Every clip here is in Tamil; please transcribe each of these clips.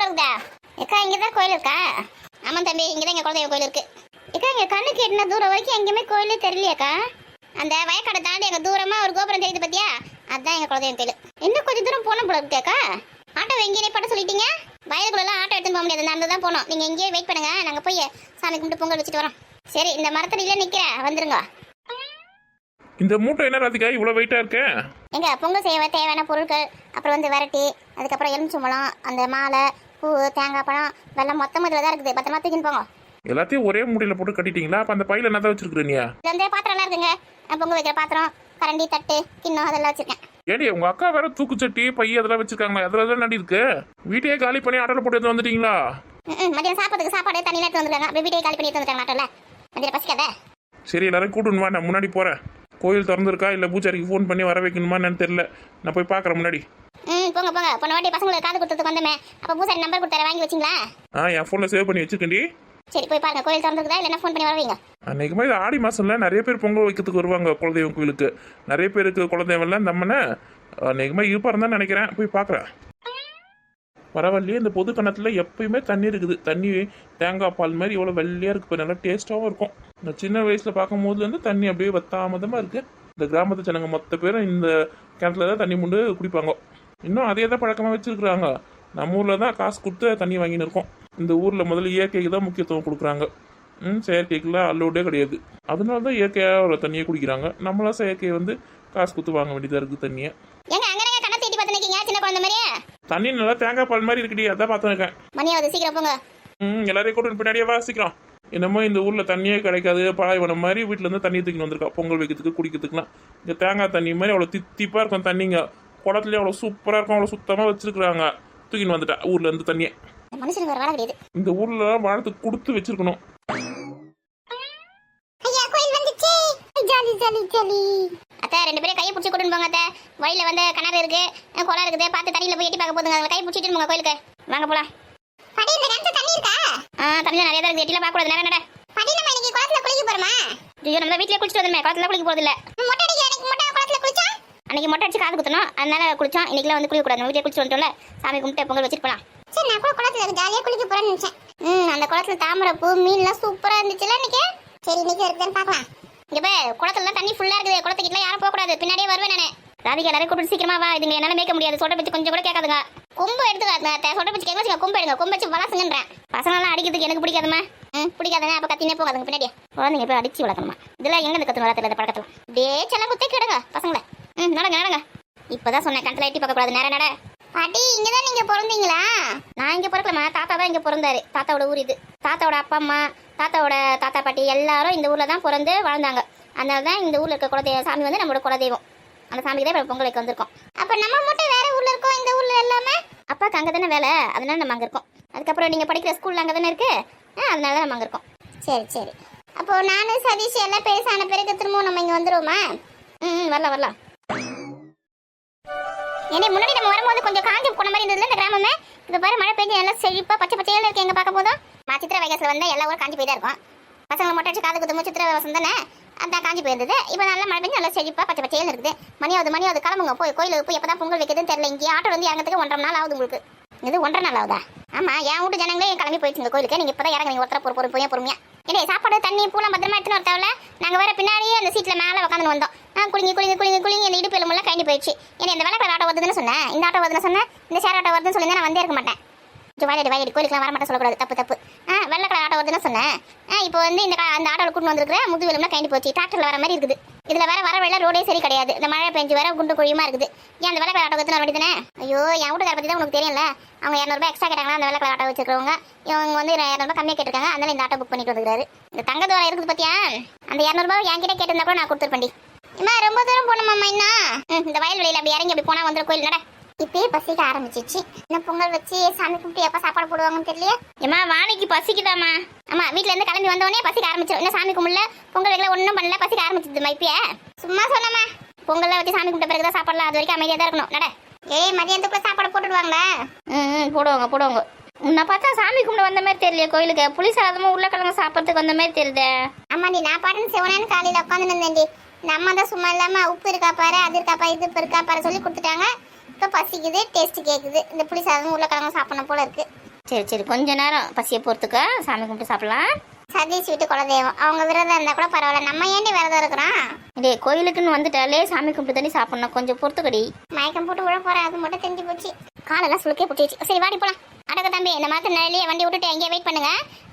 இருக்குதா? ஏக்கா இங்கே தான் கோயில் இருக்கா? ஆமாம் தம்பி, இங்கே தான் எங்கள் குலதெய்வ கோயில் இருக்கு. ஏக்கா இங்கே கண்ணுக்கு எட்டின தூரம் வரைக்கும் எங்கேயுமே கோயிலே தெரியலையாக்கா? அந்த வயக்காடை தாண்டி எங்கள் தூரமாக ஒரு கோபுரம் தெரியுது பார்த்தியா? அதுதான் எங்கள் குலதெய்வம் கோயில். இன்னும் கொஞ்சம் தூரம் போன போல இருக்கேக்கா. ஆட்டோ எங்கேயே பட்ட சொல்லிட்டீங்க? வயலுக்குள்ளெல்லாம் ஆட்டோ எடுத்துன்னு போக முடியாது, நடந்து தான் போகணும். நீங்கள் இங்கேயே வெயிட் பண்ணுங்க, நாங்கள் போய் சாமி கும்பிட்டு பொங்கல் வச்சுட்டு வரோம். சரி, இந்த மரத்தடியில நிற்கிறேன், வந்துருங்க. இந்த மூட்டை என்ன ராதிகா இவ்வளோ வெயிட்டாக இருக்கு? எங்க பொங்கல் செய்ய தேவையான பொருட்கள், அப்புறம் வந்து வரட்டி, அதுக்கப்புறம் எலுமிச்சம்பழம், அந்த மாலை, பூ, தேங்காய் பழம், வெள்ளம் மொத்தம் இதில் தான் இருக்குது. பத்திரமா தூக்கின்னு போங்க. எல்லாத்தையும் ஒரே மூட்டையில் போட்டு கட்டிட்டீங்களா? அப்போ அந்த பையில என்ன தான் வச்சிருக்கிற நீ? இது வந்து பாத்திரம்லாம் இருக்குங்க. பொங்கல் வைக்கிற பாத்திரம், கரண்டி, தட்டு, கிண்ணம் அதெல்லாம் வச்சிருக்கேன். ஏடி உங்க அக்கா வேற தூக்குச்சட்டி பை அதெல்லாம் வச்சிருக்காங்களா? அதில் தான் நடி இருக்கு. வீட்டையே காலி பண்ணி ஆட்டோல போட்டு எடுத்து வந்துட்டீங்களா? மதியம் சாப்பிட்றதுக்கு சாப்பாடு தண்ணியில் எடுத்து வந்துருக்காங்க. அப்படி வீட்டையே காலி பண்ணி எடுத்து வந்துட்டாங்க ஆட்டோல. மதியம் பசிக்காத. சரி, எல்லாரும் கூட்டணும் வா, நான் முன்னாடி போகிறேன். கோயில் திறந்துருக்கா இல்லை பூச்சாரிக்கு ஃபோன் பண்ணி வர வைக்கணுமா என்னன்னு தெரியல. நான் போய் பார்க்குறேன் முன்னாடி. போங்க போங்க. போன வாட்டி பசங்களுக்கு காது கொடுத்ததுக்கு வந்தமே, அப்போ பூசாரி நம்பர் கொடுத்தாரு, வாங்கி வச்சிங்களா? என் ஃபோனில் சேவ் பண்ணி வச்சுக்கண்டி. சரி, போய் பாருங்க கோயில் திறந்துருக்குதா இல்லைன்னா ஃபோன் பண்ணி வரவீங்க. அன்றைக்குமே இது ஆடி மாதம்ல நிறைய பேர் பொங்கல் வைக்கிறதுக்கு வருவாங்க குலதெய்வம் கோயிலுக்கு. நிறைய பேருக்கு குலதெய்வம்லாம் நம்மனை அன்றைக்குமே இருப்பாருன்னு தான் நினைக்கிறேன். போய் பார்க்குறேன். பரவாயில்லையே, இந்த பொது கிணத்துல எப்பயுமே தண்ணி இருக்குது. தண்ணி தேங்காய் பால் மாதிரி இவ்வளோ வெள்ளையாக இருக்குது. இப்போ நல்லா டேஸ்ட்டாகவும் இருக்கும். நான் சின்ன வயசில் பார்க்கும் போதுலேருந்து தண்ணி அப்படியே வத்தாமதமாக இருக்குது. இந்த கிராமத்து ஜனங்க மொத்த பேரும் இந்த கிணத்துல தான் தண்ணி முண்டு குடிப்பாங்க. இன்னும் அதே தான் பழக்கமாக வச்சுருக்குறாங்க. நம்ம ஊரில் தான் காசு கொடுத்து தண்ணி வாங்கின்னு இருக்கோம். இந்த ஊரில் முதல்ல இயற்கைக்கு தான் முக்கியத்துவம் கொடுக்குறாங்க. செயற்கைக்குலாம் அல்லோடே கிடையாது. அதனால தான் இயற்கையாக ஒரு தண்ணியை குடிக்கிறாங்க. நம்மளாம் செயற்கையை வந்து காசு கொடுத்து வாங்க வேண்டியதாக இருக்குது தண்ணியை. தண்ணி நல்லா தேங்காய் பால் மாதிரி இருக்குடி, அதான் பார்த்துருக்கேன். மணியாவது சீக்கிரம் போங்க. எல்லாரையும் கூட்டு பின்னாடியே வாசிக்கிறோம். என்னமோ இந்த ஊரில் தண்ணியே கிடைக்காது, பாலைவனம் மாதிரி வீட்டிலேருந்து தண்ணி தூக்கின்னு வந்திருக்கா பொங்கல் வைக்கிறதுக்கு குடிக்கிறதுக்குலாம். இந்த தேங்காய் தண்ணி மாதிரி அவ்வளோ தித்திப்பாக இருக்கும் தண்ணிங்க. குளத்துலேயே அவ்வளோ சூப்பராக இருக்கும், அவ்வளோ சுத்தமாக வச்சிருக்கிறாங்க. தூக்கின்னு வந்துட்டா ஊர்ல இருந்து தண்ணியை. மனுஷனுக்கு வேற வேலை கிடையாது. இந்த ஊர்ல வாழ்த்துக்கு கொடுத்து வச்சிருக்கணும். ஐயா கோயில் வந்துச்சு. Jolly jolly jolly. அத்தை ரெண்டு பேரும் கையை பிடிச்சி கூட்டிட்டு போங்க. அத்தை வழியில வந்து கிணறு இருக்கு, குளம் இருக்குது, பார்த்து தண்ணியில போய் எட்டி பார்க்க போதுங்க. கை பிடிச்சிட்டு போங்க கோயிலுக்கு. வாங்க போலாம். படி இந்த கிணத்துல தண்ணி இருக்கா? தண்ணி நிறைய தான் இருக்கு. எட்டில பார்க்க கூடாது. நட படி. நம்ம இன்னைக்கு குளத்துல குளிக்க போறோமா? ஐயோ, நம்ம வீட்லயே குளிச்சிட்டு வந்தோமே, குளத்துல குளிக்க போறது இல்ல. மொட்டை அடிக்க அன்னைக்கு மொட்டை குளத்துல குளிச்சா? அன்னைக்கு மொட்டை அடிச்சு காது குத்தணும், அதனால குளிச்சோம். இன்னைக்குலாம் வந்து குளிக்க கூடாது. நம்ம வீட்லயே குளிச்சிட்டு வந்துட்டோம்ல, சாமி கும்பிட்டு பொங்கல் வச்சிட்டு போலாம். சரி, நான் கூட குளத்துல ஜாலியா குளிக்க போறேன்னு நினைச்சேன். அந்த குளத்துல தாமரை பூ மீன்லாம் சூப்பரா இருந்துச்சுல இன்னைக்கு. சரி, இன்னைக்கு இருக்குன்னு பார்க்கலாம். இங்க போய் குளத்துல தண்ணி ஃபுல்லா இருக்குது. குளத்துக்கிட்ட யாரும் போக கூடாது. பின்னாடியே வருவேன் நானு. ராதிகா எல்லாரும் கூப்பிட்டு சீக்கிரமா வா. இதுங்க என்னால மேய்க்க முடியாது. சொட்ட பிச்சு கொஞ்சம் கூட கேட்காதுங்க. கொம்பு எடுத்துக்காதுங்க. சொட்ட பிச்சு கேட்க வச்சுங்க. கொம்பு எடுங்க. கொம்பு வச்சு வளர்த்துங்கன்றேன். பசங்களாம் அடிக்கிறதுக்கு எனக்கு பிடிக்காதுமா. பிடிக்காதுங்க. அப்ப கத்தினே போகாதுங்க பின்னாடியே. குழந்தைங்க போய் அடிச்சு வளர்க்கணுமா? இதெல்லாம் எங்க இருந்து கத்து வளர்த்துல இந்த பழக்கத்துல அப்படியே செல்லம் குத்தே கிடுங்க பசங்களை. நடங்க நடங்க. இப்பதான் சொன்னேன் கணத்துல எட்டி பார்க்க கூடாது. நேரம் நட. பாட்டி, இங்கதான் நீங்க பிறந்தீங்களா? நான் இங்க பிறக்கலமா, தாத்தா தான் இங்க பிறந்தாரு. தாத்தாவோட ஊர் இது. தாத்தாவோட அப்பா அம்மா, தாத்தாவோட தாத்தா பாட்டி எல்லாரும் இந்த ஊர்ல தான் பிறந்து வாழ்ந்தாங்க. அதனால தான் இந்த ஊர்ல இருக்க குலதெய்வ சாமி வந்து நம்மளோட குலதெய்வம். அந்த சாமிக்கு தான் பொங்கல் வைக்க வந்திருக்கோம். அப்ப நம்ம மட்டும் வேற ஊர்ல இருக்கோம். இந்த ஊர்ல எல்லாமே அப்பாக்கு அங்க தானே வேலை, அதனால நம்ம அங்க இருக்கோம். அதுக்கப்புறம் நீங்க படிக்கிற ஸ்கூல்ல அங்க தானே இருக்கு, அதனால தான் நம்ம அங்க இருக்கோம். சரி சரி. அப்போ நானும் சதீஷ் எல்லாம் பெருசான பிறகு திரும்பவும் நம்ம இங்க வந்துருவோமா? வரலாம் வரலாம். ஏன்னா முன்னாடி நம்ம வரும்போது கொஞ்சம் காஞ்சி போன மாதிரி இருந்ததுல இந்த கிராமமே. இப்போ பாரு, மழை பெஞ்சு எல்லாம் செழிப்பா பச்சை பச்சையில இருக்கு. எங்க பார்க்க போதும் சித்திரை வைகாசில் வந்தா எல்லா ஊரும் காஞ்சி போய் தான் இருக்கும். பசங்களை மொட்டை அடிச்சு காது குத்தும் சித்திரை வசம் தானே, அதான் காஞ்சி போயிருந்தது. இப்போ நல்லா மழை பெஞ்சு நல்லா செழிப்பா பச்சை பச்சையில இருக்குது. மணியாவது கிளம்புங்க. போய் கோயிலுக்கு போய் எப்பதான் பொங்கல் வைக்கிறதுன்னு தெரியல. இங்கே ஆட்டோ வந்து இறங்கிறதுக்கு 1.5 நாள் ஆகுது உங்களுக்கு. இது 1.5 நாள் ஆகுதா? ஆமா, என் வீட்டு ஜனங்களே கிளம்பி போயிடுச்சுங்க கோயிலுக்கு. நீங்க இப்பதான் இறங்குறீங்க ஒருத்தர பொறுமையா. ஏன்னா சாப்பாடு தண்ணி பூலாம் பத்திரமா எடுத்துன்னு வரத்தாவில. நாங்கள் வேற பின்னாடியே அந்த சீட்ல மேலே உட்காந்து வந்தோம். குளிங்க இந்த இடுப்பு எலும்புலாம் கழண்டி போயிடுச்சு. ஏன்னா இந்த வெள்ளை கலர் ஆட்டோ வருதுன்னு சொன்னேன், இந்த ஆட்டோ வருதுன்னு சொன்னேன், இந்த ஷேர் ஆட்டோ வருதுன்னு சொல்லி நான் வந்தே இருக்க மாட்டேன். வாயடி கோயிலுக்குலாம் வரமாட்டேன் சொல்லக்கூடாது, தப்பு. வெள்ளை கலர் ஆட்டோ வருதுன்னு சொன்னேன். இப்போ வந்து அந்த ஆட்டோவில் கூட்டு வந்துருக்கிற முது எலும்புலாம் கழண்டி போச்சு. டிராக்டர்ல வர மாதிரி இருக்குது. இதுல வர வெள்ள ரோடே சரி கிடையாது. இந்த மழை பெஞ்சு வர குண்டு குழியுமா இருக்குது. ஏன் அந்த வெள்ளை கலர் ஆட்டோ வச்சு வேண்டியதானே? ஐயோ, என் வீட்டுக்கார பத்தி தான் உனக்கு தெரியல. அவங்க 200 ரூபாய் எக்ஸ்ட்ரா கேட்டாங்களா அந்த வெள்ளை கலர் ஆட்டோ வச்சிருக்கவங்க. இவங்க வந்து 200 ரூபாய் கம்மியாக கேட்டிருக்காங்க. அதனால இந்த ஆட்டோ புக் பண்ணிட்டு வந்துருக்காரு. இந்த தங்க தூரம் இருக்குது பத்தியா? அந்த 200 ரூபாய் என்கிட்ட கேட்டிருந்தா கூட நான் கொடுத்துருப்பேன். இம்மா ரொம்ப தூரம் போனோம்மா இன்னும். இந்த வயல் வெளியில அப்படி இறங்கி அப்படி போனா வந்துடும் கோயில். நட. இப்பயே பசிக்க ஆரம்பிச்சிச்சு. இந்த பொங்கல் வச்சு சாமி கும்பிட்டு எப்ப சாப்பாடு போடுவாங்கன்னு தெரியல. ஏமா வாணிக்கு பசிக்குதாமா? ஆமா, வீட்டுல இருந்து கிளம்பி வந்தோடனே பசிக்க ஆரம்பிச்சிடும். இன்னும் சாமி கும்பிடல, பொங்கல் வைக்கல, ஒன்றும் பண்ணல, பசிக்க ஆரம்பிச்சிதுமா. இப்பயே சும்மா சொன்னமா, பொங்கல்லாம் வச்சு சாமி கும்பிட்ட பிறகுதான் சாப்பிடலாம். அது வரைக்கும் அமைதியா தான் இருக்கணும். நட. ஏய், மதியானத்துக்குள்ள சாப்பாடு போட்டுடுவாங்களா? போடுவாங்க. உன்னை பார்த்தா சாமி கும்பிட வந்த மாதிரி தெரியல கோயிலுக்கு. புளி சாதமும் உருளைக்கிழங்கு சாப்பிட்றதுக்கு வந்த மாதிரி தெரியுது. ஆமாண்டி, நான் பாட்டுன்னு சிவனேன்னு காலையில உட்காந்து இருந்தேன்டி. இந்த அம்மா தான் சும்மா இல்லாம உப்பு இருக்கா பாரு, அது இருக்கா பாரு, இது இருக்கா பாரு சொல்லி கொடுத்துட்டாங்க. இப்போ பசிக்குது, டேஸ்ட் கேட்குது. இந்த புளி சாதமும் உருளைக்கிழங்கும் சாப்பிடணும் போல இருக்கு. சரி சரி, கொஞ்ச நேரம் பசியை பொறுத்துக்க, சாமி கும்பிட்டு சாப்பிடலாம். சதீஷ் வீட்டு குலதெய்வம், அவங்க விரதம் இருந்தா கூட பரவாயில்ல, நம்ம ஏண்டி விரதம் இருக்கிறோம்? இதே கோயிலுக்குன்னு வந்துட்டாலே சாமி கும்பிட்டு தண்ணி சாப்பிடணும், கொஞ்சம் பொறுத்துக்கடி. மயக்கம் போட்டு விழ போறேன், அது மட்டும் தெரிஞ்சு போச்சு. காலெல்லாம் சுளுக்கே போட்டுச்சு. சரி வாடி போலாம். அடக்க தம்பி, இந்த மாதிரி நிலையிலேயே வண்டி விட்டுட்டு எங்கேயே வெயிட் பண்ணுங்க,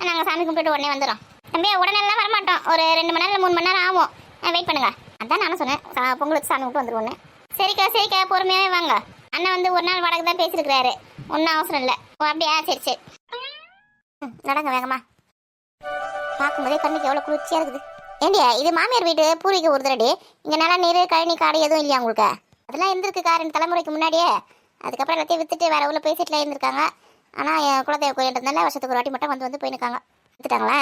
நாங்கள் சாமி கும்பிட்டு உடனே வந்துடும். தம்பி உடனெல்லாம் வரமாட்டோம், ஒரு 2 மணி நேரம் 3 மணி நேரம் ஆகும், வெயிட் பண்ணுங்க. அதான் நானும் சொன்னேன், பொங்கலுக்கு சாமி விட்டு வந்துருவோன்னு. சரிக்கா சரிக்கா, பொறுமையாவே வாங்க. அண்ணன் வந்து ஒரு நாள் வாடகை தான் பேசியிருக்கிறாரு, ஒன்றும் அவசரம் இல்லை. ஓ அப்படியா, சரி சரி. நடங்க வேகமா. பார்க்கும்போதே கண்ணுக்கு எவ்வளோ குளிர்ச்சியாக இருக்குது. ஏண்டியா, இது மாமியார் வீடு, பூர்வீக ஒரு தடடி. இங்கே நல்லா நீர் கழனி காடு எதுவும் இல்லையா உங்களுக்கு? அதெல்லாம் இருந்திருக்குக்கா 2 தலைமுறைக்கு முன்னாடியே. அதுக்கப்புறம் எல்லாத்தையும் வித்துட்டு வேற ஊரில் போய் செட்டில் இருந்திருக்காங்க. ஆனால் என் குலதெய்வ கோயில்ன்றதுனால வருஷத்துக்கு ஒரு வாட்டி மட்டும் வந்து போயிருக்காங்க. வித்துட்டாங்களா?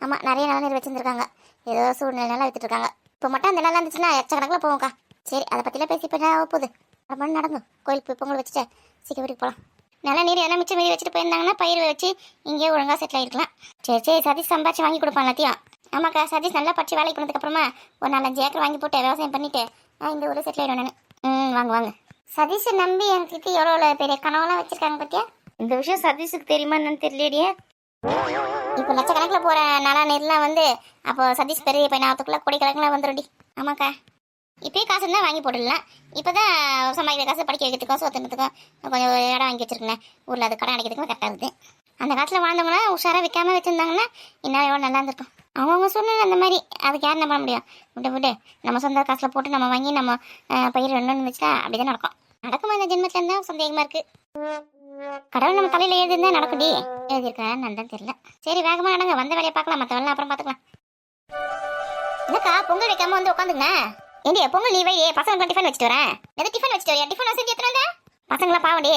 ஆமாம், நிறைய நில நீர் வச்சுருந்துருக்காங்க. ஏதோ சூழ்நிலையெல்லாம் வித்துட்ருக்காங்க. இப்போ மட்டும் அந்த நிலம் இருந்துச்சுன்னா எச்சக்கணக்கில் போவோம்க்கா. சரி, அதை பற்றிலாம் பேசி இப்போ போகுது. ரொம்ப நடங்க, கோயிலுக்கு போய் பொங்கல் வச்சுட்டு சீக்கிரம் வீட்டுக்கு போகலாம். நல்ல நீர் எல்லாம் மிச்சம் மீறி வச்சுட்டு போயிருந்தாங்கன்னா பயிர் வச்சு இங்கேயே ஒழுங்காக செட்டில் ஆகிருக்கலாம். சரி சரி, சதீஷ் சம்பாதிச்சு வாங்கி கொடுப்பான் எல்லாத்தையும். ஆமாக்கா, சதீஷ் நல்லா படிச்சு வேலைக்கு போனதுக்கப்புறமா ஒரு 4-5 ஏக்கர் வாங்கி போட்டு விவசாயம் பண்ணிட்டு இந்த ஊரில் செட்டில் ஆகிடும் நான். வாங்க வாங்க. சதீஷை நம்பி எனக்கு எவ்வளோ பெரிய கனவுலாம் வச்சுருக்காங்க பார்த்தியா? இந்த விஷயம் சதீஷுக்கு தெரியுமா என்னன்னு தெரியலையே. இப்போ லட்சக்கணக்கில் போகிற நல்லா நீர்லாம் வந்து அப்போ சதீஷ் பெரிய பையனாகிறதுக்குள்ளே கோடிக்கணக்கில் வந்துடும்டி. ஆமாக்கா, இப்போயே காசு இருந்தால் வாங்கி போட்டுடலாம். இப்போ தான் சம்பாதிக்கிற காசு படிக்க வைக்கிறதுக்கோ சோத்துறதுக்கும் கொஞ்சம் இடம் வாங்கி வச்சுருக்கேன் ஊரில், அது கடன் அடைக்கிறதுக்கும் கரெக்டாக இருக்குது. அந்த காலத்தில் வாழ்ந்தவங்கன்னா உஷாராக விற்காம வச்சுருந்தாங்கன்னா இன்னும் எவ்வளோ நல்லா இருந்திருக்கும். அவங்கவுங்க சூழ்நிலை அந்த மாதிரி, அதுக்கு யார் என்ன பண்ண முடியும்? விட்டு நம்ம சொந்த காசில் போட்டு நம்ம வாங்கி நம்ம பயிர் ரெண்டுன்னு வச்சுட்டா அப்படி தான் நடக்கும். நடக்குமா இந்த ஜென்மத்தில் இருந்தால் சந்தேகமாக இருக்குது. கடவுள் நம்ம தலையில் எழுதிருந்தா நடக்கும்டி. எழுதியிருக்கேன் நல்லா தெரியல. சரி வேகமாக நடங்க, வந்த வேலையை பார்க்கலாம், மற்ற வேலை அப்புறம் பார்த்துக்கலாம். என்னக்கா பொங்கல் வைக்காம வந்து உட்காந்துங்க. ஏண்டியா பொங்கல் நீ வை, பசங்களுக்கு டிஃபன் வச்சுட்டு வரேன். எது டிஃபன் வச்சுட்டு வரையா? டிஃபன் செஞ்சு எடுத்துட்டு வந்தேன். பசங்களாம் பாவண்டி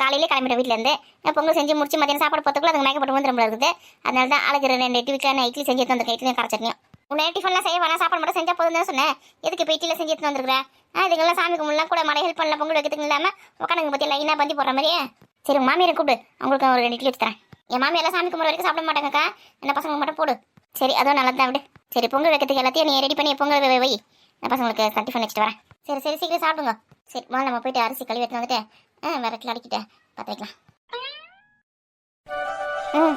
காலையிலே கிளம்பிடும் வீட்டிலேருந்து. பொங்கல் செஞ்சு முடிச்சு மதியம் சாப்பாடு போகிறதுக்குள்ள அதுக்கு மயக்க போட்டு வந்துடும் இருக்குது. அதனால தான் ஆளுக்கு 2 வீட்டில் நான் இட்லி செஞ்சு எடுத்து வந்திருக்கேன். இட்லியும் கார சட்னியும். உன்னை டிஃபன்லாம் செய்ய வேணாம், சாப்பாடு மட்டும் செஞ்சால் போதும் தான் சொன்னேன். எதுக்கு இப்போ இட்லியில் செஞ்சு எடுத்து வந்துருக்குறேன்? இதுங்கெல்லாம் சாமி கும்பிடலாம் கூட மழை ஹெல்ப் பண்ணலாம், பொங்கல் வைக்கிறதுக்கு இல்லாமல் உட்காந்துங்க பற்றி லைனாக பந்தி போடுற மாதிரியே. சரி உங்கள் மாமியாரை கூப்பிடு, அவங்களுக்கு ஒரு 2 இட்லி வச்சு தரேன். என் மாமியெல்லாம் சாமி கும்பிட்ற வரைக்கும் சாப்பிட மாட்டாங்கக்கா, என்ன பசங்க மட்டும் போடு. சரி அதுவும் நல்லா தான் விடு. சரி பொங்கல் வைக்கிறதுக்கு எல்லாத்தையும் நீ ரெடி பண்ணி பொங்கல் வை, நான் பசங்களுக்கு டிஃபன் வச்சுட்டு வரேன். சரி சரி சீக்கிரம் சாப்பிடுங்க. சரி முதல்ல நம்ம போயிட்டு அரிசி கழுவி எடுத்து வந்துட்டு விரட்டில் அடிக்கிட்டேன் பார்த்து வைக்கலாம்.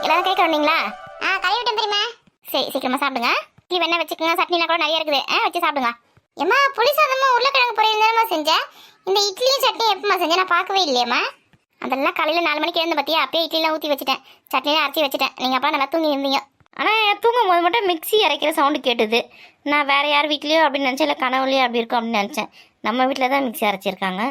எல்லாரும் கை கழுவிங்களா? கழுவிட்டேன் தெரியுமா. சரி சீக்கிரமா சாப்பிடுங்க. இட்லி வேணா வச்சுக்கோங்க, சட்னிலாம் கூட நிறைய இருக்குது, வச்சு சாப்பிடுங்க. ஏம்மா புளி சாதமா உருளைக்கிழங்கு பொரியல் தானம்மா செஞ்சேன். இந்த இட்லியும் சட்னி எப்பமா செஞ்சேன்? நான் பார்க்கவே இல்லையம்மா. அதெல்லாம் காலையில் 4 மணிக்கு எழுந்த பார்த்தியா, அப்பயே இட்லிலாம் ஊற்றி வச்சுட்டேன், சட்னிலாம் அரைச்சி வச்சுட்டேன். நீங்கள் அப்போ நல்லா தூங்கி இருந்தீங்க. ஆனால் தூங்கும் போது மட்டும் மிக்ஸி அரைக்கிற சவுண்டு கேட்டுது. நான் வேறு யார் வீட்லேயோ அப்படின்னு நினச்சேன், இல்லை கனவுலையோ அப்படி இருக்கும் அப்படின்னு நினச்சேன். நம்ம வீட்டில் தான் மிக்ஸி அரைச்சிருக்காங்க.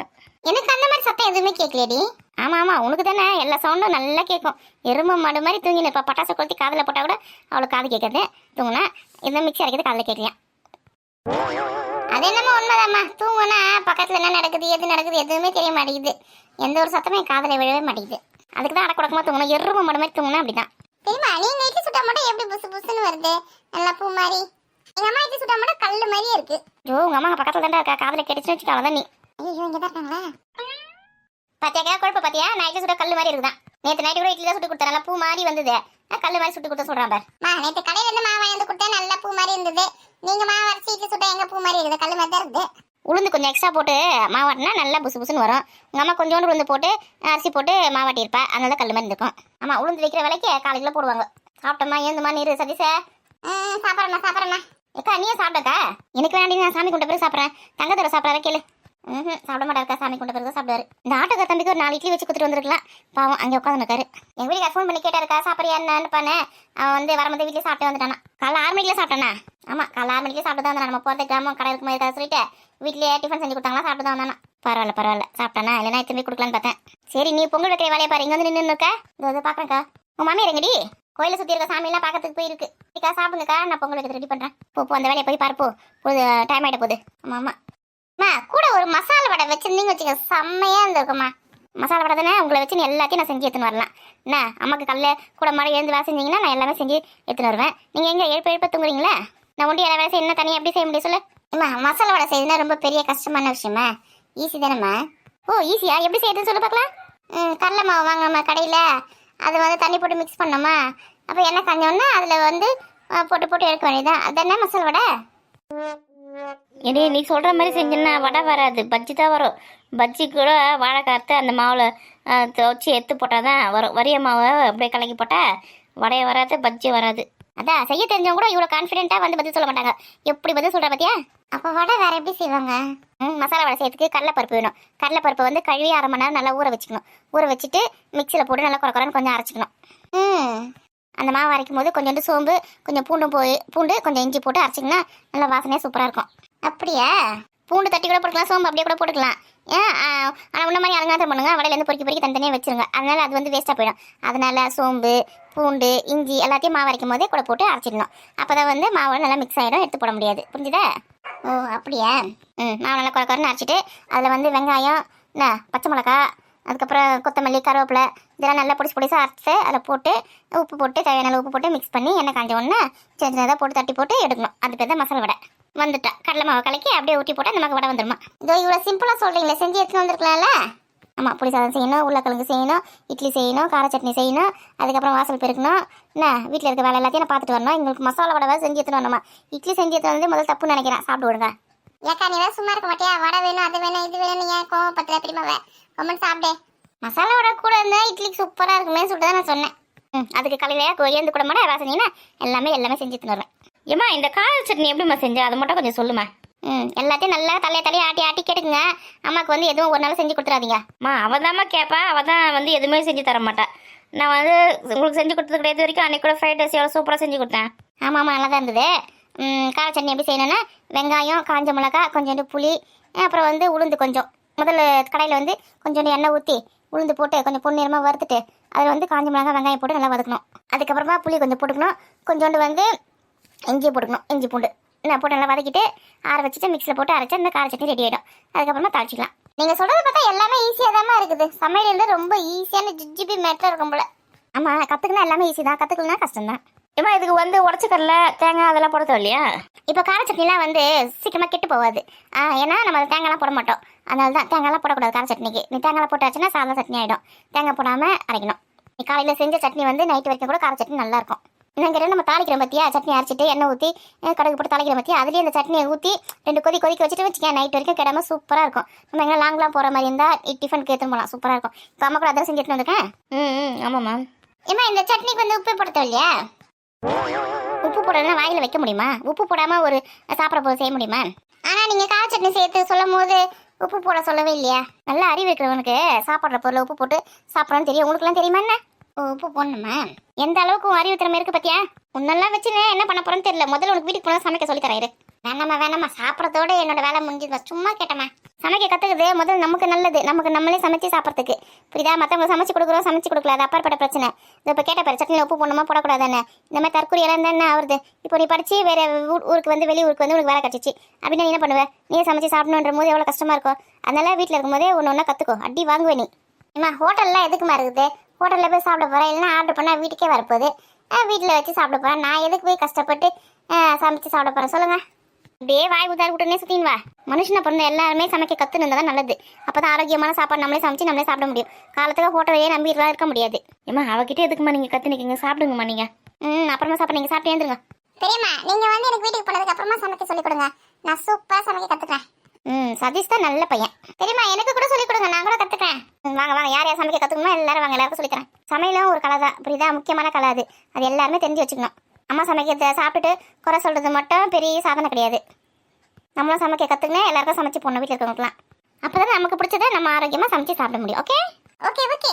எனக்கு அந்த மாதிரி சத்தம் எதுவுமே கேட்கலையடி. ஆமாம் உனக்கு தானே எல்லா சவுண்டும் நல்லா கேட்கும். எறும்பு மாடு மாதிரி தூங்கினேன். இப்போ பட்டாசு கொளுத்தி காதில் போட்டால் கூட அவளுக்கு காது கேட்குறது. தூங்குனா இந்த மிக்ஸி அரைக்கிறது காதில் கேட்கலையா? அது என்னமோ உண்மைதாம்மா. தூங்குனா பக்கத்தில் என்ன நடக்குது எது நடக்குது எதுவுமே தெரிய மாட்டேங்குது. எந்த ஒரு சத்தமே காதில் விழவே மாட்டேங்குது. அதுக்கு தான் அடக்குடக்கமாக தூங்கணும். எறும்பு மாடு மாதிரி தூங்கினா அப்படி தான். தெரியுமா நீங்க இட்லி சுட்டா மட்டும் எப்படி புசு புசுன்னு வருது, நல்லா பூ மாதிரி. எங்க அம்மா இட்லி சுட்டா மட்டும் கல்லு மாதிரியே இருக்கு. ஐயோ உங்க அம்மா பக்கத்துல தான் இருக்கா, காதுல கேட்டுச்சுன்னு வச்சுக்கால தான் நீ. ஐயோ இங்க தான் இருக்காங்களா? பாத்தியாக்கா குழப்ப பாத்தியா? நான் இட்லி சுட்ட கல்லு மாதிரி இருக்குதான். நேற்று நைட்டு கூட இட்லி தான் சுட்டு கொடுத்தேன், நல்லா பூ மாதிரி வந்தது. கல்லு மாதிரி சுட்டு கொடுத்த சொல்றான் பார். நேற்று கடையில இருந்து மாவு வாங்கி கொடுத்தேன், நல்லா பூ மாதிரி இருந்தது. நீங்க மாவு அரைச்சி இட்லி சுட்டா எங்க பூ மாதிரி இருக்குது, கல்லு மாதிரி தான் இருக்குது. உளுந்து கொஞ்சம் எக்ஸ்ட்ரா போட்டு மாவாட்டினா நல்லா புசு புசுன்னு வரும். உங்கள் அம்மா கொஞ்சோண்டு உளுந்து போட்டு அரிசி போட்டு மாவாட்டி இருப்பா, அதனால தான் கல் மாதிரி இருக்கும். ஆமாம் உளுந்து வைக்கிற வேலைக்கு காலையில் போடுவாங்க. சாப்பிட்டோம்மா ஏந்துமா நீர் சதீஷா? சாப்பிட்றேம்மா. ஏக்கா நீயும் சாப்பிட்டக்கா? எனக்கு வேண்டி நான் சாமி கொண்ட பிறகு சாப்பிட்றேன். தங்கத்தோட சாப்பிட்றாரு கேளு. சாப்பிட மாட்டாருக்கா, சாமி கொண்ட பிறகு சாப்பிடுவாரு. இந்த ஆட்டோக்கார தம்பிக்கு ஒரு 4 இட்லி வச்சு கொடுத்துட்டு வந்துருக்கலாம். பாவம் அங்கே உட்காந்துருக்காரு. எங்கள் வீட்டுக்கு ஃபோன் பண்ணி கேட்டாருக்கா சாப்பிட்றியா என்னன்னு பண்ணேன். அவன் வந்து வரும்போது வீட்டில் சாப்பிட்டு வந்துட்டானா. காலைல 6 மணிக்கே சாப்பிட்டானா? ஆமாம் காலைல 6 மணிக்கே சாப்பிட்டு தான் வந்தானா. நம்ம போகிறது கிராமம் கடை இருக்குமா இருக்காது சொல்லிட்டு வீட்லேயே டிஃபன் செஞ்சு கொடுத்தாங்களா, சாப்பிட்டு தான் வந்தானா. பரவாயில்ல சாப்பிட்டானா, இல்லைனா திரும்பி கொடுக்கலான்னு பார்த்தேன். சரி நீ பொங்கல் வைக்கிற வேலையை பாரு, இங்கே வந்து நின்று இருக்கா. இதை பார்க்குறேன்க்கா. உங்கள் மாமி இருங்கடி, கோயிலை சுற்றி இருக்க சாமியெல்லாம் பார்க்கறதுக்கு போயிருக்கு. இக்கா சாப்பிடுங்கக்கா, நான் பொங்கல் வைக்கிறது ரெடி பண்ணுறேன். போ அந்த வேலையை போய் பார்ப்போம், போது டைம் ஆகிட்ட போகுது. ஆமாம் கூட ஒரு மசாலா வடை வச்சுருந்தீங்க வச்சுக்க, செம்மையாக இருந்திருக்குமா. மசாலா வடை தானே, உங்களை வச்சு எல்லாத்தையும் நான் செஞ்சு எடுத்துன்னு வரலாம். என்ன அம்மாக்கு கல்ல கூட மழை எழுந்து வேலை செஞ்சீங்கன்னா நான் எல்லாமே செஞ்சு எடுத்துன்னு வருவேன். நீங்கள் எங்கே எழுப்ப தூங்குறீங்களா? நான் ஒண்டி எல்லா வேலை செய்ய என்ன தனியாக எப்படி செய்ய முடியும் சொல்லு. அம்மா மசாலா வடை செய்யுதுன்னா ரொம்ப பெரிய கஷ்டமான விஷயமா? ஈஸி தானேம்மா. ஓ ஈஸியா, எப்படி செய்யுதுன்னு சொல்லு பார்க்கலாம். கடலை மாவு வாங்கம்மா கடையில், அதை வந்து தண்ணி போட்டு மிக்ஸ் பண்ணோமா, அப்போ எண்ணெய் காஞ்சோன்னா அதில் வந்து போட்டு எடுக்க வேண்டியதான். அது என்ன மசாலா வடை? இனி நீ சொல்கிற மாதிரி செஞ்சேன்னா வடை வராது, பஜ்ஜி தான் வரும். பஜ்ஜி கூட வாழைக்காத்து அந்த மாவில் துவச்சி எடுத்து போட்டால் தான் வரும். வரிய மாவை அப்படியே கலக்கி போட்டால் வடையை வராது, பஜ்ஜி வராது. அதான் செய்ய தெரிஞ்சவங்க கூட இவ்வளோ கான்ஃபிடென்ட்டாக வந்து பதில் சொல்ல மாட்டாங்க. எப்படி பதில் சொல்கிற பார்த்தியா? அப்போ வடை வேறு எப்படி செய்வாங்க? மசாலா வடை செய்யறதுக்கு கடலைப்பருப்பு வேணும். கடலைப்பருப்பை வந்து கழுவி 1/2 மணி நேரம் நல்லா ஊற வச்சுக்கணும். ஊற வச்சுட்டு மிக்சியில் போட்டு நல்லா குறைன்னு கொஞ்சம் அரைச்சிக்கணும். அந்த மாவு அரைக்கும் போது கொஞ்சோண்டு சோம்பு, கொஞ்சம் பூண்டு கொஞ்சம் இஞ்சி போட்டு அரைச்சிங்கன்னா நல்லா வாசனையாக சூப்பராக இருக்கும். அப்படியா? பூண்டு தட்டி கூட போட்டுக்கலாம், சோம்பு அப்படியே கூட போட்டுக்கலாம். ஆனால் உன்ன மாதிரி அலங்காரம் பண்ணுங்க, வடையிலேருந்து பொறுக்கி தனித்தனியாக வச்சுருங்க. அதனால் அது வந்து வேஸ்ட்டாக போயிடும். அதனால் சோம்பு, பூண்டு, இஞ்சி எல்லாத்தையும் மாவு அரைக்கும் போதே கூட போட்டு அரைச்சிடணும். அப்போ தான் வந்து மாவு நல்லா மிக்ஸ் ஆகிடும், எடுத்து போட முடியாது. புரிஞ்சுதா? ஓ அப்படியா? மாவு நல்லா குறைன்னு அரைச்சிட்டு அதில் வந்து வெங்காயம், பச்சை மிளகா, அதுக்கப்புறம் கொத்தமல்லி, கருவேப்பிலை இதெல்லாம் நல்லா பொடிசாக அரைச்சிட்டு அதில் போட்டு உப்பு போட்டு தேவையான உப்பு போட்டு மிக்ஸ் பண்ணி எண்ணெய் காஞ்ச உடனே சின்ன சின்னதாக போட்டு தட்டி போட்டு எடுக்கணும். அது பேர் தான் மசாலா வடை. வந்துட்டா கடலை மாவை கலக்கி அப்படியே ஊற்றி போட்டால் நமக்கு வடை வந்துடுமா? இதோ இவ்வளோ சிம்பிளாக சொல்கிறீங்களே, செஞ்சு எடுத்துன்னு வந்துருக்கலாம்ல? ஆமாம், புளி சாதம் செய்யணும், உருளைக்கிழங்கு செய்யணும், இட்லி செய்யணும், கார சட்னி செய்யணும், அதுக்கப்புறம் வாசல் பெருக்கணும். வீட்டில் இருக்க வேலை எல்லாத்தையும் நான் பார்த்துட்டு வரணும். எங்களுக்கு மசாலா வடை செஞ்சு எடுத்துன்னு வரணுமா? இட்லி செஞ்சு எடுத்து வந்து முதல் தப்புன்னு நினைக்கிறேன். சாப்பிட்டு விடுங்க. ஏக்கா நீ தான் சும்மா இருக்க மாட்டியா? வடை வேணும், அது வேணும், இது வேணும், ஏன் கோவப்பத்துல பிரிமாவே கம்மன் சாப்பிடு. மசாலா வடை கூட இருந்தால் இட்லிக்கு சூப்பராக இருக்குமே சொல்லிட்டு தான் நான் சொன்னேன். அதுக்கு காலையில ஏந்து கூட மாட்டேன் ராசனின்னா எல்லாமே செஞ்சு எடுத்துன்னு வருவேன். ஏம்மா இந்த கார சட்னி எப்படிம்மா செஞ்சா அதை மட்டும் கொஞ்சம் சொல்லுமா? எல்லாத்தையும் நல்லா தலையை ஆட்டி கேட்டுக்குங்க. அம்மாவுக்கு வந்து எதுவும் ஒரு நாள் செஞ்சு கொடுத்துறாதீங்க. அம்மா அவள் தான்மா கேட்பா, அவள் தான் வந்து எதுவுமே செஞ்சு தர மாட்டா. நான் வந்து உங்களுக்கு செஞ்சு கொடுத்தது கிடையாது வரைக்கும். அன்றைக்கி கூட ஃப்ரைட் ரைஸ் எவ்வளோ சூப்பராக செஞ்சு கொடுத்தேன். ஆமாம் நல்லா தான் இருந்தது. கார சட்னி எப்படி செய்யணும்னா வெங்காயம், காஞ்ச மிளகா, கொஞ்சோண்டு புளி, அப்புறம் வந்து உளுந்து கொஞ்சம் முதல்ல கடையில் வந்து கொஞ்சோண்டு எண்ணெய் ஊற்றி உளுந்து போட்டு கொஞ்சம் பொன்னிறமாக வறுத்துட்டு அதில் வந்து காஞ்ச மிளகா வெங்காயம் போட்டு நல்லா வதக்கணும். அதுக்கப்புறமா புளி கொஞ்சம் போட்டுக்கணும், கொஞ்சோண்டு வந்து இஞ்சியை போட்டுக்கணும், இஞ்சி பூண்டு போட்டு நல்லா வதக்கிட்டு ஆற வச்சுட்டு மிக்ஸில் போட்டு அரைச்சா இந்த கார சட்னி ரெடி ஆகிடும். அதுக்கப்புறமா தாளிச்சிக்கலாம். நீங்கள் சொல்கிறது பார்த்தா எல்லாமே ஈஸியாக தான் இருக்குது. சமையல் ரொம்ப ஈஸியான ஜிஜிபி மேட்டர் இருக்கும் போல. ஆமாம், கற்றுக்குனா எல்லாமே ஈஸி தான், கற்றுக்கலனா கஷ்டம் தான். ஏமா இதுக்கு வந்து உடச்சிக்கடல தேங்காய் அதெல்லாம் போட இல்லையா? இப்போ கார சட்னிலாம் வந்து சீக்கிரமாக கெட்டு போகாது. ஏன்னா நம்ம தேங்காய்லாம் போட மாட்டோம். அதனால தான் தேங்காய்லாம் போடக்கூடாது கார சட்னிக்கு. நீ தேங்காய்லாம் போட்டாச்சுன்னா சாதம் சட்னி ஆகிடும். தேங்காய் போடாமல் அரைக்கணும். நீ காலையில் செஞ்ச சட்னி வந்து நைட்டு வரைக்கும் கூட கார சட்னி நல்லாயிருக்கும். என்னங்கிற நம்ம தாளிக்கிறோம் பற்றியா, சட்னி அரைச்சிட்டு எண்ணெய் ஊற்றி கடுகு போட்டு தாளிக்கிற பற்றியா, அதுலேயே அந்த சட்னியை ஊற்றி 2 கொதிக்க வச்சுட்டு வச்சுக்கேன். நைட் வரைக்கும் கிடாமல் சூப்பராக இருக்கும். நம்ம எங்கே லாங்லாம் போகிற மாதிரி இருந்தால் டிஃபனுக்கு எடுத்துன்னு போகலாம், சூப்பராக இருக்கும். இப்போ அம்மா கூட அதான் செஞ்சு எடுத்துன்னு வந்திருக்கேன். ஆமாம்மா. ஏம்மா இந்த சட்னிக்கு வந்து உப்பு போட இல்லையா? உப்பு போடலாம் வாயில் வைக்க முடியுமா? உப்பு போடாமல் ஒரு சாப்பிட்ற போது செய்ய முடியுமா? ஆனால் நீங்கள் கார சட்னி சேர்த்து சொல்லும் போது உப்பு போட சொல்லவே இல்லையா? நல்லா அறிவு இருக்கிறவனுக்கு சாப்பிட்ற பொருளை உப்பு போட்டு சாப்பிட்றோன்னு தெரியும். உங்களுக்குலாம் தெரியுமா என்ன? உப்பு போடணுமா? எந்த அளவுக்கு அறிவு திறமை இருக்கு பத்தியா? உன்னெல்லாம் வச்சுன்னு என்ன பண்ண போறேன்னு தெரியல. முதல்ல உனக்கு வீட்டுக்கு போனா சமைக்க சொல்லி தரேன். வேணாமா சாப்பிட்றதோட என்னோட வேலை முடிஞ்சது. சும்மா கேட்டமா. சமைக்க கற்றுக்குது முதல்ல நமக்கு நல்லது. நமக்கு நம்மளே சமைச்சு சாப்பிட்றதுக்கு புரியுதா? மற்றவங்க சமைச்சு கொடுக்குறோம், சமைச்சு கொடுக்கல, அது அப்பாற்பட்ட பிரச்சனை. இப்போ கேட்ட பேர் சட்னியில் உப்பு போடணுமா போடக்கூடாதானே? இந்த மாதிரி தற்கொலையெல்லாம் இருந்தால் என்ன ஆகுது? இப்போ நீ படிச்சு வேற ஊருக்கு வந்து வெளியூருக்கு வந்து உனக்கு வேலை கிடச்சிச்சு அப்படின்னா என்ன பண்ணுவேன்? நீ சமைச்சு சாப்பிடணுன்ற போது எவ்வளோ கஷ்டமா இருக்கும். அதனால வீட்டில் இருக்கும்போதே ஒன்று கற்றுக்கோ. அடி வாங்குவே நீ. ஏமா ஹோட்டல்லாம் எதுக்குமா இருக்குது? ஹோட்டலில் போய் சாப்பிட போகிறேன், இல்லைன்னா ஆர்டர் பண்ணால் வீட்டுக்கே வரப்போகுது. வீட்டில் வச்சு சாப்பிட போகிறேன். நான் எதுக்கு போய் கஷ்டப்பட்டு சமைச்சு சாப்பிட போகிறேன் சொல்லுங்கள்? அப்படியே வாய் உதாரி விட்டுனே சுற்றின்னு வா. மனுஷனை பிறந்த எல்லாருமே சமைக்க கற்றுன்னு இருந்தால் தான் நல்லது. அப்போ தான் ஆரோக்கியமான சாப்பாடு நம்மளே சமைச்சு நம்மளே சாப்பிட முடியும். காலத்துக்கு ஹோட்டலையே நம்பிட்டுலாம் இருக்க முடியாது. ஏமா அவகிட்ட எதுக்குமா நீங்கள் கற்று நிற்கிங்க? சாப்பிடுங்கம்மா நீங்கள். அப்புறமா சாப்பிட நீங்கள் சாப்பிட்டு ஏந்துருங்க. தெரியுமா? நீங்கள் வந்து எனக்கு வீட்டுக்கு போனதுக்கு அப்புறமா சமைக்க சொல்லிக் கொடுங்க. நான் சூப்பராக சமைக்க கற்றுக்கிறேன். சதீஷ் தான் நல்ல பையன். தெரியுமா? எனக்கு கூட சொல்லிக் கொடுங்க, நான் கூட கற்றுக்கிறேன். வாங்க யார் சமைக்க கற்றுக்கணுமோ எல்லாரும் வாங்க, எல்லாருக்கும் சொல்லித்தரேன். சமையலும் ஒரு கலை தான், புரியுதா? முக்கியமான கலை அது. அது எல்லாருமே தெரிஞ்சு வச்சுக்கணும். அம்மா சமைக்கிறத சாப்பிட்டுட்டு குறை சொல்கிறது மட்டும் பெரிய சாதனை கிடையாது. நம்மளும் சமைக்க கற்றுக்குன்னு எல்லாருக்கும் சமைச்சு போடணும் வீட்டில் இருக்கிறவங்களுக்குலாம். அப்போ தான் நமக்கு பிடிச்சதை நம்ம ஆரோக்கியமாக சமைச்சு சாப்பிட முடியும். ஓகே ஓகே ஓகே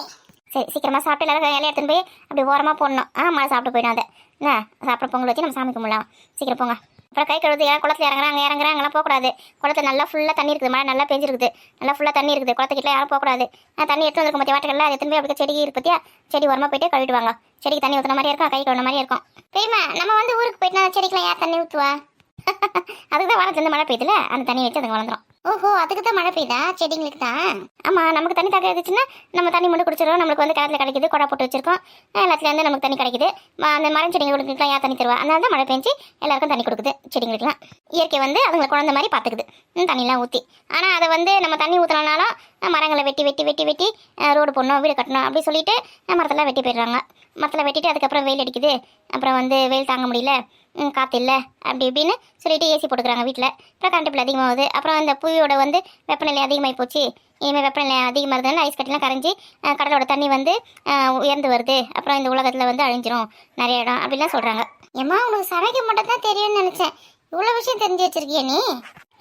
சரி, சீக்கிரமாக சாப்பிட்டு எல்லாரும் இலையை எடுத்துன்னு போய் அப்படி ஓரமாக போடணும். மழை சாப்பிட்டு போயிடும். அதை என்ன சாப்பிட பொங்கல் வச்சு நம்ம சாமி கும்பிடலாம். சீக்கிரம் போங்க. அப்புறம் கை கழுவுது குளத்தில் இறங்குறாங்கலாம் போகக்கூடாது. குளத்தில் நல்லா ஃபுல்லாக தண்ணி இருக்குது, மழை நல்லா பெஞ்சிருக்குது, நல்லா ஃபுல்லாக தண்ணி இருக்குது. குளத்துக்கிட்ட யாரும் போகக்கூடாது. தண்ணி எடுத்து வந்துருக்கும் பற்றி வாட்டர்லாம் எடுத்துன்னு போய் அப்படி செடி இருக்கு பற்றியா, செடி உரமாக போயிட்டு கழுவிட்டு வாங்க. செடிக்கு தண்ணி ஊற்றுன மாதிரி இருக்கும், கை கழுவுன மாதிரி இருக்கும். தெரியுமா? நம்ம வந்து ஊருக்கு போயிட்டு செடிக்கெலாம் யார் தண்ணி ஊற்றுவா? அதுக்கு தான் வானத்துலேருந்து மழை பெய்யுதுல, அந்த தண்ணி வச்சு அதுங்க வளர்ந்துடும். ஓஹோ, அதுக்கு தான் மழை பெய்யுதா? செடிங்களுக்கு தான். ஆமாம், நமக்கு தண்ணி தக்க இருந்துச்சுன்னா நம்ம தண்ணி மட்டும் குடிச்சிடும். நம்மளுக்கு வந்து கிணத்துல கிடைக்குது, குடை போட்டு வச்சிருக்கோம். எல்லாத்துலேருந்து நமக்கு தண்ணி கிடைக்குது. அந்த மரம் செடிங்களுக்குலாம் யார் தண்ணி தருவா? அதனால தான் மழை பெஞ்சு எல்லாருக்கும் தண்ணி கொடுக்குது. செடிங்களுக்குலாம் இயற்கை வந்து அதுங்களை குழந்த மாதிரி பார்த்துக்குது, தண்ணிலாம் ஊற்றி. ஆனால் அதை வந்து நம்ம தண்ணி ஊற்றலனாலும் மரங்களை வெட்டி வெட்டி வெட்டி வெட்டி ரோடு போடணும், வீடு கட்டணும் அப்படி சொல்லிட்டு மரத்தெல்லாம் வெட்டி போயிடுறாங்க. மரத்தில் வெட்டிட்டு அதுக்கப்புறம் வெயில் அடிக்குது. அப்புறம் வந்து வெயில் தாங்க முடியல, காற்று இல்லை அப்படி இப்படின்னு சொல்லிட்டு ஏசி போட்டுக்கிறாங்க வீட்டில். அப்புறம் கரண்ட் பில் அதிகமாகுது. அப்புறம் அந்த புவியோட வந்து வெப்பநிலை அதிகமாகி போச்சு. இனிமேல் வெப்பநிலை அதிகமாக இருந்ததுனால ஐஸ் கட்டிலாம் கரைஞ்சி கடலோட தண்ணி வந்து உயர்ந்து வருது. அப்புறம் இந்த உலகத்தில் வந்து அழிஞ்சிரும் நிறைய இடம் அப்படிலாம் சொல்கிறாங்க. ஏம்மா உனக்கு சமைக்க மட்டும் தான் தெரியும்னு நினச்சேன். இவ்வளோ விஷயம் தெரிஞ்சு வச்சிருக்கிய நீ?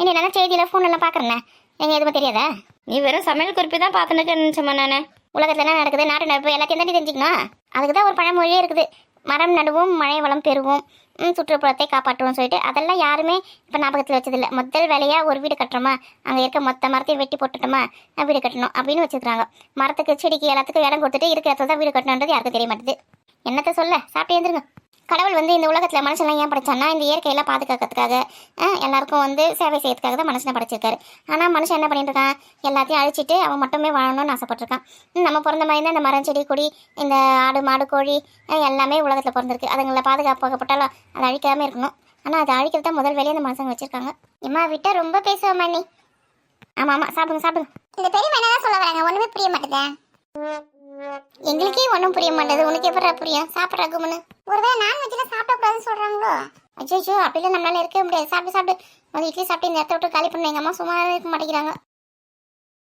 என்ன நல்லா செய்தியில் ஃபோன்லாம் பார்க்குறேன். எங்கள் எதுவும் தெரியாதா? நீ வெறும் சமையல் குறிப்பு தான் பார்த்துன்னு நினச்சம்மா நான். உலகத்தில் என்ன நடக்குது, நாட்டு நடப்பு எல்லாத்தையும் தாண்டி தெரிஞ்சுக்கணும். அதுக்கு தான் ஒரு பழமொழியே இருக்குது, மரம் நடுவோம் மழை வளம் பெறுவோம் சுற்றுப்புறத்தை காப்பாற்றுவோம் சொல்லிட்டு. அதெல்லாம் யாருமே இப்போ ஞாபகத்தில் வச்சதில்லை. முதல் வேலையாக ஒரு வீடு கட்டுறோமா, அங்கே இருக்க மொத்த மரத்தையும் வெட்டி போட்டுட்டோமா வீடு கட்டணும் அப்படின்னு வச்சுக்கிறாங்க. மரத்துக்கு செடிக்கு எல்லாத்துக்கும் இடம் கொடுத்துட்டு இருக்கிற இடத்துல தான் வீடு கட்டணுன்றது யாருக்கும் தெரிய மாட்டேது. என்னத்தை சொல்ல, சாப்பிட்டு எழுந்துருங்க. கடவுள் வந்து இந்த உலகத்தில் மனுஷன்லாம் ஏன் படைச்சான்னா இந்த இயற்கையெல்லாம் பாதுகாக்கிறதுக்காக, எல்லாருக்கும் வந்து சேவை செய்யறதுக்காக தான் மனுஷனை படைச்சிருக்காரு. ஆனால் மனுஷன் என்ன பண்ணிட்டு இருக்கான், எல்லாத்தையும் அழிச்சிட்டு அவன் மட்டுமே வாழணும்னு ஆசைப்பட்டிருக்கான். நம்ம பிறந்த மாதிரி தான் இந்த மரம் செடி கொடி இந்த ஆடு மாடு கோழி எல்லாமே உலகத்தில் பிறந்திருக்கு. அதுங்களை பாதுகாப்பாகப்பட்டாலும் அதை அழிக்காம இருக்கணும். ஆனால் அதை அழிக்கிறது தான் முதல் வேலையை அந்த மனுஷங்க வச்சிருக்காங்க. எம்மா விட்டா ரொம்ப பேசுவோம்மா நீ. ஆமாம் ஆமாம், சாப்பிடுங்க சாப்பிடுங்க. இந்த பெரியம்மா என்னதான் சொல்ல வராங்க, ஒன்றுமே புரிய மாட்டேதா? எங்களுக்கே ஒன்றும் புரிய மாட்டேது, உனக்கு எப்படா புரியும்? சாப்பிட்றாக்கும்னு ஒருவேளை நான்வெஜ்லாம் சாப்பிடக்கூடாதுன்னு சொல்கிறாங்களோ? அச்சோ அப்படிலாம் நம்மளால இருக்கவே முடியாது. சாப்பிட்டு சாப்பிட்டு வந்து இட்லி சாப்பிட்டு இந்த இடத்த விட்டு காலி பண்ண எங்கள் அம்மா சும்மா இருக்க மாட்டேங்கிறாங்க.